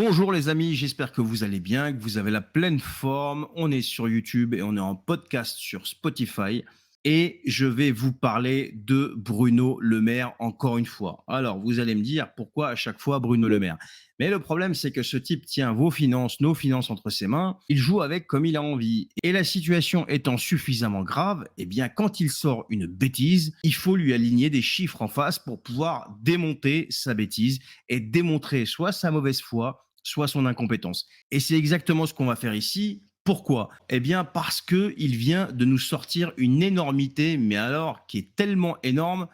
Bonjour les amis, j'espère que vous allez bien, que vous avez la pleine forme. On est sur YouTube et on est en podcast sur Spotify. Et je vais vous parler de Bruno Le Maire encore une fois. Alors, vous allez me dire pourquoi à chaque fois Bruno Le Maire. Mais le problème, c'est que ce type tient vos finances, nos finances entre ses mains. Il joue avec comme il a envie. Et la situation étant suffisamment grave, eh bien, quand il sort une bêtise, il faut lui aligner des chiffres en face pour pouvoir démonter sa bêtise et démontrer soit sa mauvaise foi, soit son incompétence. Et c'est exactement ce qu'on va faire ici. Pourquoi? Eh bien, parce qu'il vient de nous sortir une énormité, mais alors qui est tellement énorme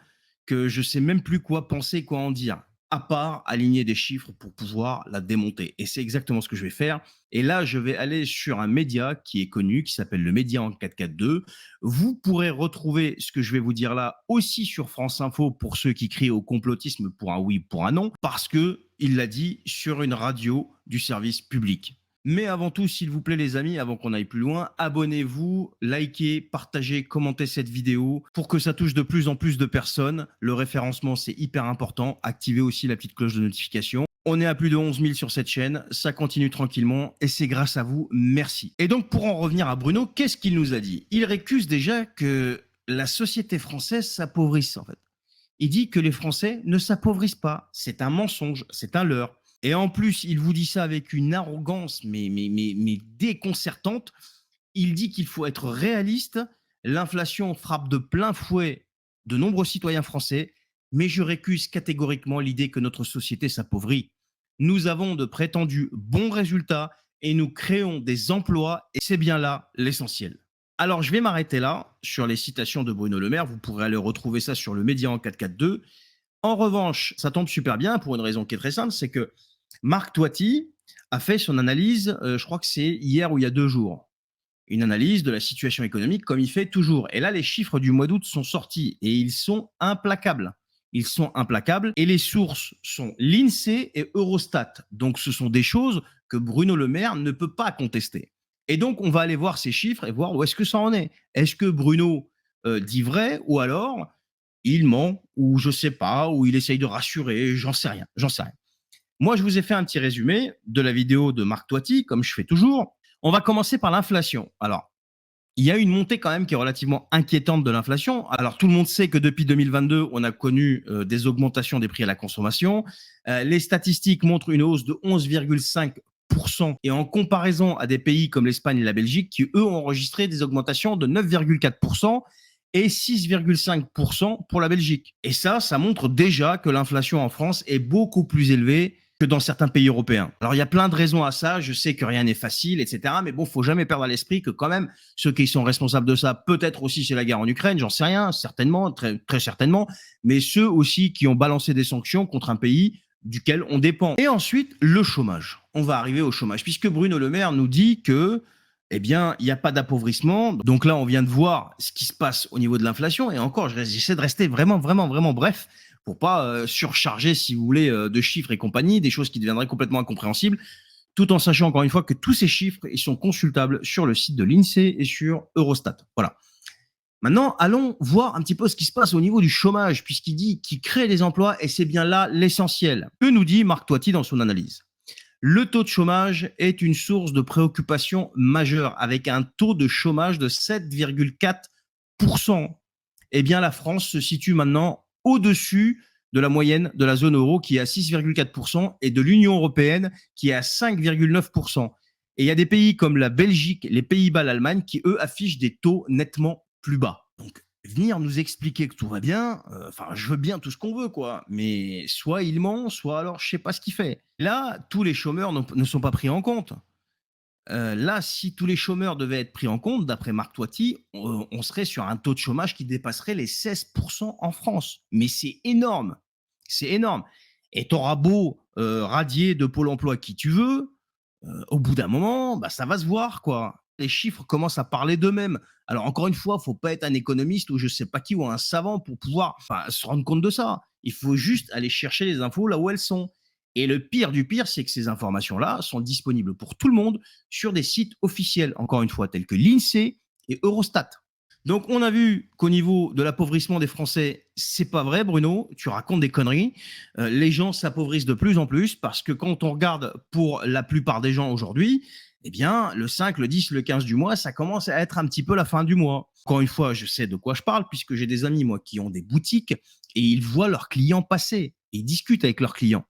que je ne sais même plus quoi penser, quoi en dire, à part aligner des chiffres pour pouvoir la démonter. Et c'est exactement ce que je vais faire. Et là, je vais aller sur un média qui est connu, qui s'appelle le Média en 442. Vous pourrez retrouver ce que je vais vous dire là aussi sur France Info pour ceux qui crient au complotisme pour un oui, pour un non, parce qu'il l'a dit sur une radio du service public. Mais avant tout, s'il vous plaît les amis, avant qu'on aille plus loin, abonnez-vous, likez, partagez, commentez cette vidéo pour que ça touche de plus en plus de personnes. Le référencement, c'est hyper important. Activez aussi la petite cloche de notification. On est à plus de 11 000 sur cette chaîne, ça continue tranquillement et c'est grâce à vous, merci. Et donc pour en revenir à Bruno, qu'est-ce qu'il nous a dit? Il récuse déjà que la société française s'appauvrisse en fait. Il dit que les Français ne s'appauvrissent pas, c'est un mensonge, c'est un leurre. Et en plus, il vous dit ça avec une arrogance, mais déconcertante. Il dit qu'il faut être réaliste. L'inflation frappe de plein fouet de nombreux citoyens français, mais je récuse catégoriquement l'idée que notre société s'appauvrit. Nous avons de prétendus bons résultats et nous créons des emplois, et c'est bien là l'essentiel. Alors, je vais m'arrêter là sur les citations de Bruno Le Maire. Vous pourrez aller retrouver ça sur le Média en 442. En revanche, ça tombe super bien pour une raison qui est très simple, c'est que Marc Toiti a fait son analyse, je crois que c'est hier ou il y a 2 jours. Une analyse de la situation économique comme il fait toujours. Et là, les chiffres du mois d'août sont sortis et ils sont implacables. Ils sont implacables et les sources sont l'INSEE et Eurostat. Donc, ce sont des choses que Bruno Le Maire ne peut pas contester. Et donc, on va aller voir ces chiffres et voir où est-ce que ça en est. Est-ce que Bruno dit vrai ou alors il ment ou je sais pas, ou il essaye de rassurer, j'en sais rien, j'en sais rien. Moi, je vous ai fait un petit résumé de la vidéo de Marc Toiti, comme je fais toujours. On va commencer par l'inflation. Alors, il y a une montée quand même qui est relativement inquiétante de l'inflation. Alors, tout le monde sait que depuis 2022, on a connu des augmentations des prix à la consommation. Les statistiques montrent une hausse de 11,5%. Et en comparaison à des pays comme l'Espagne et la Belgique, qui eux ont enregistré des augmentations de 9,4% et 6,5% pour la Belgique. Et ça montre déjà que l'inflation en France est beaucoup plus élevée que dans certains pays européens. Alors, il y a plein de raisons à ça. Je sais que rien n'est facile, etc. Mais bon, faut jamais perdre à l'esprit que quand même, ceux qui sont responsables de ça, peut-être aussi c'est la guerre en Ukraine, j'en sais rien, certainement, très, très certainement, mais ceux aussi qui ont balancé des sanctions contre un pays duquel on dépend. Et ensuite, le chômage. On va arriver au chômage, puisque Bruno Le Maire nous dit que eh bien, il n'y a pas d'appauvrissement. Donc là, on vient de voir ce qui se passe au niveau de l'inflation. Et encore, j'essaie de rester vraiment bref pour pas surcharger, si vous voulez, de chiffres et compagnie, des choses qui deviendraient complètement incompréhensibles, tout en sachant encore une fois que tous ces chiffres, ils sont consultables sur le site de l'INSEE et sur Eurostat. Voilà. Maintenant, allons voir un petit peu ce qui se passe au niveau du chômage, puisqu'il dit qu'il crée des emplois et c'est bien là l'essentiel. Que nous dit Marc Toiti dans son analyse? Le taux de chômage est une source de préoccupation majeure, avec un taux de chômage de 7,4%. Eh bien, la France se situe maintenant au-dessus de la moyenne de la zone euro qui est à 6,4% et de l'Union européenne qui est à 5,9%. Et il y a des pays comme la Belgique, les Pays-Bas, l'Allemagne qui, eux, affichent des taux nettement plus bas. Donc, venir nous expliquer que tout va bien, je veux bien tout ce qu'on veut, quoi. Mais soit il ment, soit alors je sais pas ce qu'il fait. Là, tous les chômeurs ne sont pas pris en compte. Là, si tous les chômeurs devaient être pris en compte, d'après Marc Toiti, on serait sur un taux de chômage qui dépasserait les 16% en France. Mais c'est énorme. C'est énorme. Et t'auras beau radier de Pôle emploi qui tu veux, au bout d'un moment, bah, ça va se voir, quoi. Les chiffres commencent à parler d'eux-mêmes. Alors, encore une fois, il ne faut pas être un économiste ou je ne sais pas qui ou un savant pour pouvoir se rendre compte de ça. Il faut juste aller chercher les infos là où elles sont. Et le pire du pire, c'est que ces informations-là sont disponibles pour tout le monde sur des sites officiels, encore une fois, tels que l'INSEE et Eurostat. Donc, on a vu qu'au niveau de l'appauvrissement des Français, c'est pas vrai, Bruno. Tu racontes des conneries. Les gens s'appauvrissent de plus en plus parce que quand on regarde pour la plupart des gens aujourd'hui, eh bien, le 5, le 10, le 15 du mois, ça commence à être un petit peu la fin du mois. Encore une fois, je sais de quoi je parle puisque j'ai des amis, moi, qui ont des boutiques et ils voient leurs clients passer. Ils discutent avec leurs clients.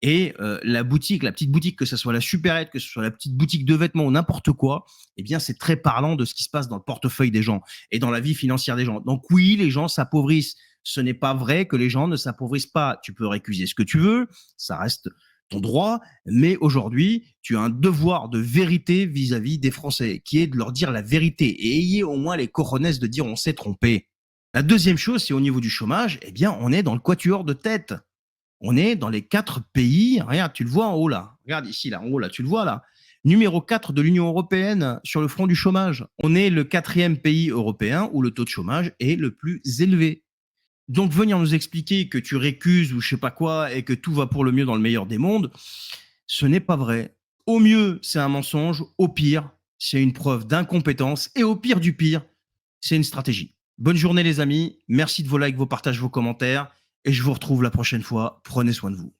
Et la boutique, la petite boutique, que ce soit la supérette, que ce soit la petite boutique de vêtements ou n'importe quoi, eh bien, c'est très parlant de ce qui se passe dans le portefeuille des gens et dans la vie financière des gens. Donc oui, les gens s'appauvrissent. Ce n'est pas vrai que les gens ne s'appauvrissent pas. Tu peux récuser ce que tu veux, ça reste ton droit, mais aujourd'hui, tu as un devoir de vérité vis-à-vis des Français, qui est de leur dire la vérité et ayez au moins les cojones de dire on s'est trompé. La deuxième chose, c'est au niveau du chômage, eh bien, on est dans le quatuor de tête. On est dans les 4 pays. Regarde, tu le vois en haut là. Regarde ici, là, en haut là, tu le vois là. Numéro 4 de l'Union européenne sur le front du chômage. On est le quatrième pays européen où le taux de chômage est le plus élevé. Donc venir nous expliquer que tu récuses ou je sais pas quoi et que tout va pour le mieux dans le meilleur des mondes, ce n'est pas vrai. Au mieux, c'est un mensonge. Au pire, c'est une preuve d'incompétence. Et au pire du pire, c'est une stratégie. Bonne journée les amis. Merci de vos likes, vos partages, vos commentaires. Et je vous retrouve la prochaine fois. Prenez soin de vous.